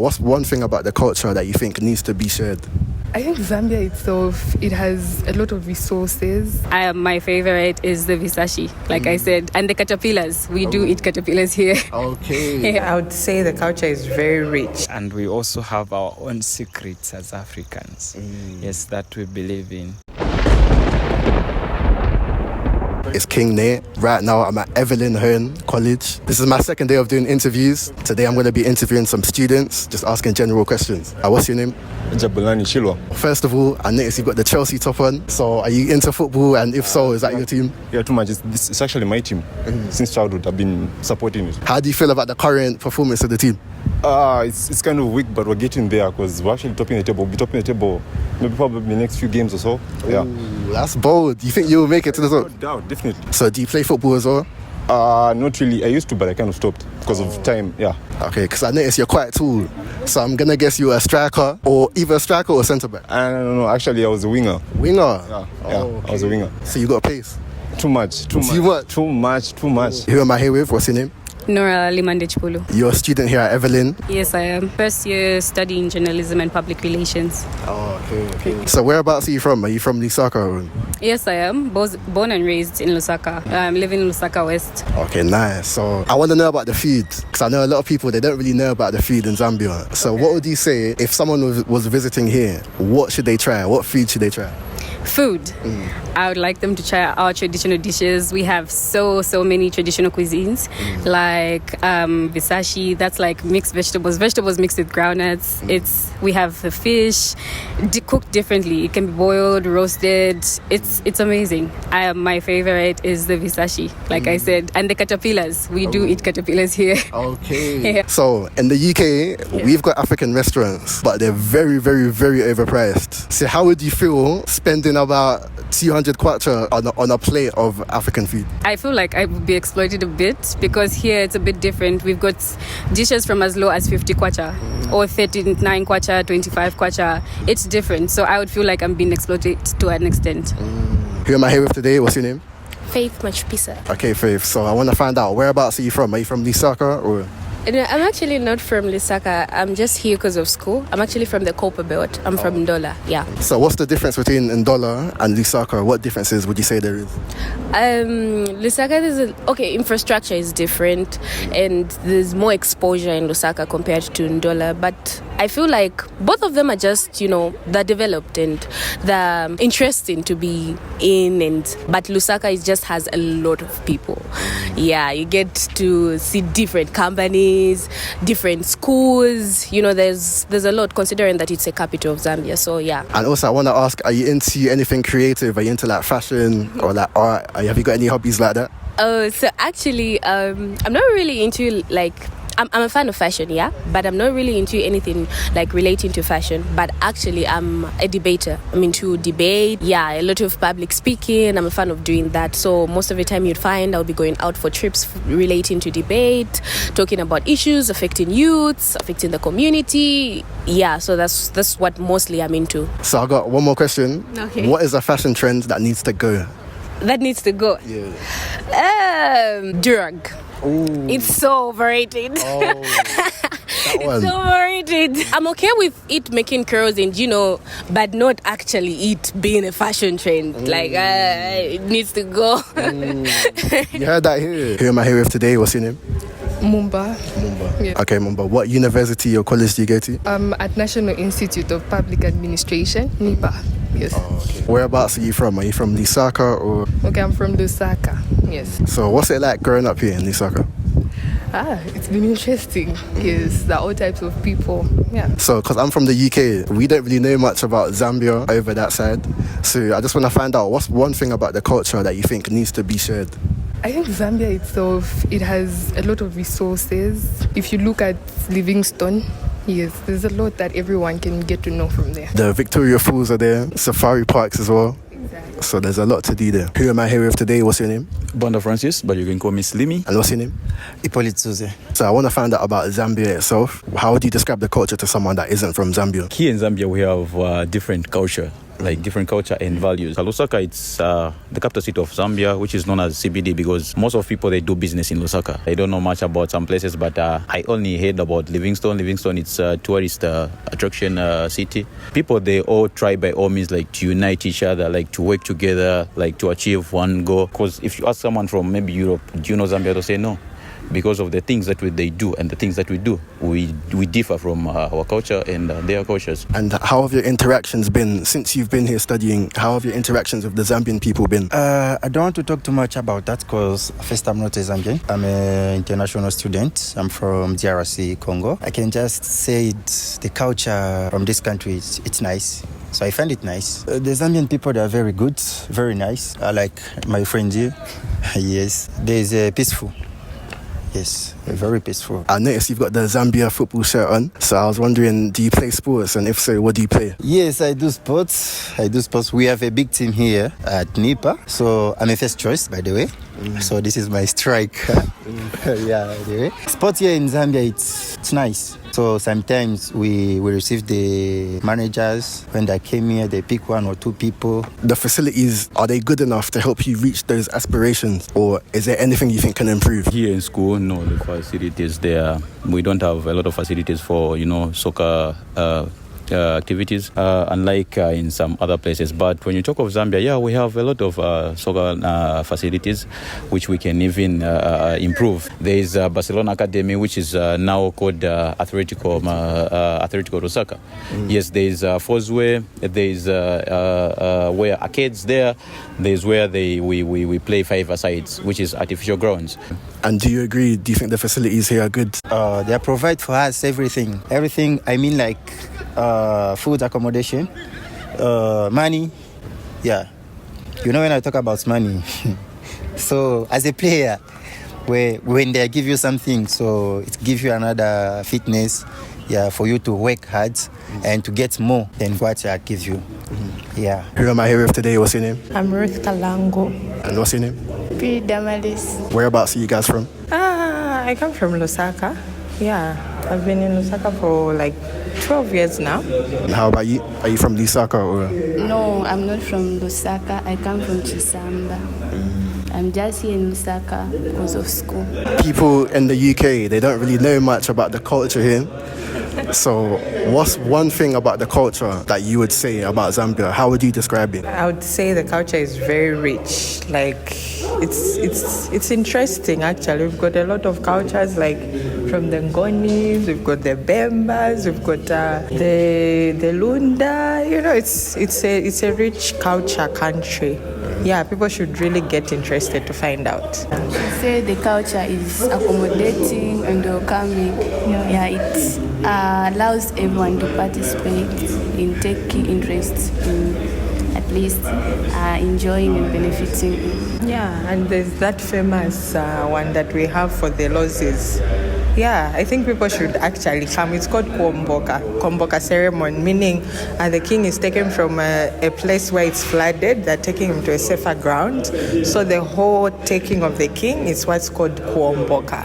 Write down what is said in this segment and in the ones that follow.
What's one thing about the culture that you think needs to be shared? I think Zambia itself, it has a lot of resources. My favorite is the visashi, like I said, and the caterpillars. We do eat caterpillars here. Okay. I would say the culture is very rich. And we also have our own secrets as Africans. Yes, that we believe in. It's King Nate. Right now I'm at Evelyn Hearn College. This is my second day of doing interviews. Today I'm going to be interviewing some students, just asking general questions. What's your name? Jabulani Shilwa. First of all, I noticed you've got the Chelsea top on. So are you into football? And if so, is that your team? Yeah, too much. It's actually my team. Since childhood, I've been supporting it. How do you feel about the current performance of the team? It's kind of weak, but we're getting there because we're actually topping the table. We'll be topping the table maybe probably the next few games or so. Yeah. Ooh, that's bold. Do you think you'll make it to the top? No doubt, definitely. So do you play football as well? Not really. I used to, but I kind of stopped because of time. Yeah. Okay, because I noticed you're quite tall. So I'm going to guess you're a striker or either a striker or centre back. I don't know. Actually, I was a winger. Winger? Yeah, okay. I was a winger. So you got pace? Too much. Too much? Too much. Who am I here with? What's your name? Nora Liu. You're a student here at Evelyn? Yes, I am. First year studying journalism and public relations. Oh, okay. So whereabouts are you from? Are you from Lusaka? Yes, I am. Born and raised in Lusaka. I'm living in Lusaka West. Okay, nice. So I want to know about the food, because I know a lot of people, they don't really know about the food in Zambia. So what would you say if someone was visiting here, what should they try? What food should they try? Food. I would like them to try our traditional dishes. We have so many traditional cuisines, like visashi. That's like mixed vegetables mixed with groundnuts. We have the fish cooked differently. It can be boiled, roasted. It's amazing. My favorite is the visashi, like I said, and the caterpillars. We do eat caterpillars here. Okay. Yeah. So in the UK, we've got African restaurants, but they're very, very, very overpriced. So how would you feel spending about 200 kwacha on a plate of African food? I feel like I would be exploited a bit because here it's a bit different. We've got dishes from as low as 50 kwacha or 39 kwacha, 25 kwacha. It's different. So I would feel like I'm being exploited to an extent. Who am I here with today? What's your name? Faith Machpisa. Okay, Faith. So I want to find out, whereabouts are you from? Are you from Lusaka or? No, I'm actually not from Lusaka. I'm just here because of school. I'm actually from the Copper Belt. I'm from Ndola, yeah. So what's the difference between Ndola and Lusaka? What differences would you say there is? Lusaka, infrastructure is different and there's more exposure in Lusaka compared to Ndola. But I feel like both of them are just, they're developed and they're interesting to be in. But Lusaka just has a lot of people. Yeah, you get to see different companies, different schools. There's a lot considering that it's a capital of Zambia. So yeah. And also I want to ask, are you into anything creative? Are you into like fashion or like art? Have you got any hobbies like that? So actually I'm not really into I'm a fan of fashion, yeah, but I'm not really into anything like relating to fashion. But actually, I'm a debater. I'm into debate, yeah, a lot of public speaking. I'm a fan of doing that. So most of the time you'd find I'll be going out for trips relating to debate, talking about issues affecting youths, affecting the community. Yeah, so that's what mostly I'm into. So I got one more question. Okay. What is a fashion trend that needs to go? That needs to go? Yeah. Drug. Ooh. It's so overrated. It's so overrated. I'm okay with it making curls and but not actually it being a fashion trend. It needs to go. You heard that here. Who am I here with today? What's your name? Mumba. Yeah. Okay, Mumba. What university or college do you go to? At National Institute of Public Administration, NIPA. Yes. Oh, okay. Whereabouts are you from? Are you from Lusaka or? Okay, I'm from Lusaka. Yes. So what's it like growing up here in Lusaka? It's been interesting. Yes, there are all types of people. Yeah. So, because I'm from the UK, we don't really know much about Zambia over that side. So I just want to find out, what's one thing about the culture that you think needs to be shared? I think Zambia itself, it has a lot of resources. If you look at Livingstone, yes, there's a lot that everyone can get to know from there. The Victoria Falls are there, safari parks as well. Exactly. So there's a lot to do there. Who am I here with today? What's your name? Banda Francis, but you can call me Slimy. And what's your name? Hippolyte Suze. So I want to find out about Zambia itself. How would you describe the culture to someone that isn't from Zambia? Here in Zambia, we have different culture. like different culture and values. Lusaka, it's the capital city of Zambia, which is known as CBD because most of people, they do business in Lusaka. I don't know much about some places, but I only heard about Livingstone. Livingstone, it's a tourist attraction city. People, they all try by all means like to unite each other, like to work together, like to achieve one goal. Because if you ask someone from maybe Europe, do you know Zambia? They'll say no. Because of the things that they do and the things that we do, we differ from our culture and their cultures. And how have your interactions been since you've been here studying? How have your interactions with the Zambian people been? I don't want to talk too much about that because first, I'm not a Zambian. I'm an international student. I'm from DRC, Congo. I can just say the culture from this country, it's nice. So I find it nice. The Zambian people, they are very good, very nice. I like my friends here. Yes, there's peaceful. Yes, very peaceful. I noticed you've got the Zambia football shirt on. So I was wondering, do you play sports? And if so, what do you play? Yes, I do sports. We have a big team here at NIPA. So I'm a first choice, by the way. So this is my striker. Yeah, anyway. Sports here in Zambia, it's nice. So sometimes we receive the managers. When they came here, they pick 1 or 2 people. The facilities, are they good enough to help you reach those aspirations? Or is there anything you think can improve? Here in school, no, the facilities there. We don't have a lot of facilities for, soccer activities, unlike in some other places. But when you talk of Zambia, yeah, we have a lot of soccer facilities which we can even improve. There is Barcelona Academy, which is now called Atletico Lusaka. Yes, there is Fosway. There is where arcades there. There is where we play 5-a-sides, which is artificial grounds. And do you agree? Do you think the facilities here are good? They provide for us everything. Everything, I mean like food, accommodation, money. Yeah. When I talk about money. So as a player, when they give you something, so it gives you another fitness, for you to work hard and to get more than what I give you. Yeah. Who am I here with today? What's your name? I'm Ruth Kalango. And what's your name? P. Damalis. Whereabouts are you guys from? I come from Lusaka. Yeah, I've been in Lusaka for like 12 years now. And how about you? Are you from Lusaka or? No, I'm not from Lusaka. I come from Chisamba. I'm just here in Lusaka because of school. People in the UK, they don't really know much about the culture here. So what's one thing about the culture that you would say about Zambia? How would you describe it? I would say the culture is very rich. Like it's interesting actually. We've got a lot of cultures like from the Ngonis, we've got the Bembas, we've got the Lunda. It's a rich culture country. Yeah, people should really get interested to find out. I say the culture is accommodating and welcoming. Yeah, it allows everyone to participate in taking interest in at least enjoying and benefiting. Yeah, and there's that famous one that we have for the losses. Yeah, I think people should actually come. It's called Komboka ceremony, meaning the king is taken from a place where it's flooded. They're taking him to a safer ground. So the whole taking of the king is what's called Komboka.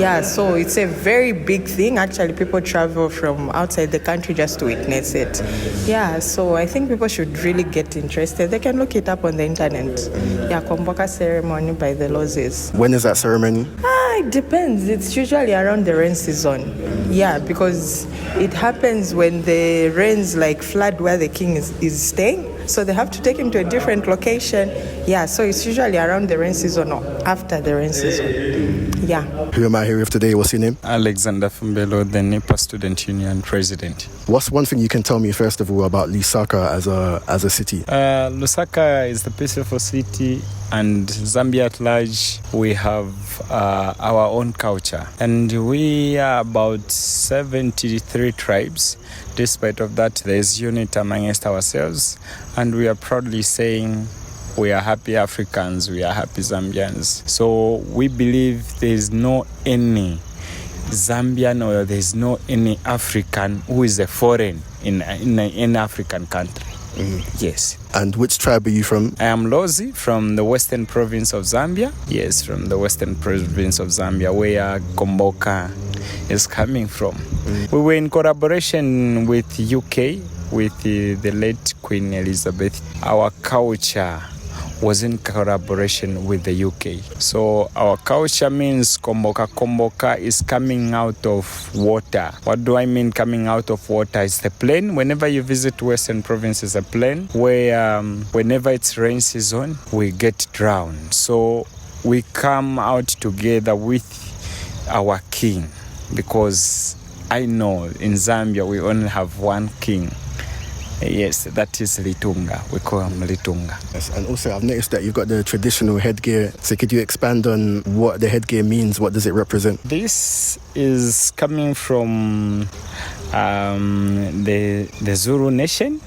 Yeah, so it's a very big thing. Actually, people travel from outside the country just to witness it. Yeah, so I think people should really get interested. They can look it up on the internet. Yeah, Komboka ceremony by the Lozes. When is that ceremony? It depends. It's usually around the rain season. Yeah, because it happens when the rains like flood where the king is staying. So they have to take him to a different location. Yeah, so it's usually around the rain season or after the rain season. Yeah. Who am I here with today? What's your name? Alexander Fumbelo, the NEPA Student Union President. What's one thing you can tell me, first of all, about Lusaka as a city? Lusaka is the peaceful city, and Zambia at large, we have our own culture. And we are about 73 tribes. Despite of that, there is unity amongst ourselves, and we are proudly saying we are happy Africans, we are happy Zambians. So we believe there is no any Zambian or there is no any African who is a foreign in an African country. Yes. And which tribe are you from? I am Lozi from the western province of Zambia. Yes, from the western province of Zambia, where Komboka is coming from. We were in collaboration with UK, with the late Queen Elizabeth. Our culture was in collaboration with the UK. So our culture means Komboka. Komboka is coming out of water. What do I mean coming out of water? It's the plain. Whenever you visit Western Province, it's a plain where whenever it's rain season, we get drowned. So we come out together with our king, because I know in Zambia we only have one king. Yes, that is Litunga. We call him Litunga. Yes, and also I've noticed that you've got the traditional headgear. So could you expand on what the headgear means? What does it represent? This is coming from the Zulu nation,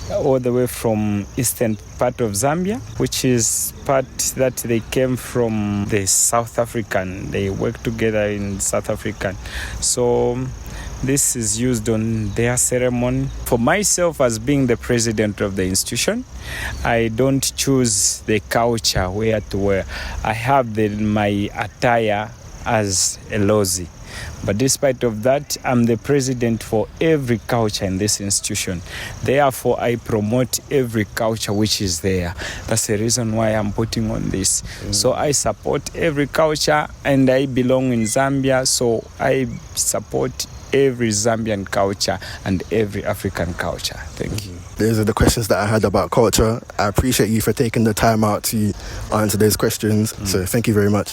all the way from eastern part of Zambia, which is part that they came from the South African. They work together in South African. So this is used on their ceremony. For myself, as being the president of the institution, I don't choose the culture where to wear. I have my attire as a Lozi. But despite of that, I'm the president for every culture in this institution. Therefore, I promote every culture which is there. That's the reason why I'm putting on this. So I support every culture, and I belong in Zambia, so I support every Zambian culture and every African culture. Thank you. Those are the questions that I had about culture. I appreciate you for taking the time out to answer those questions. So thank you very much.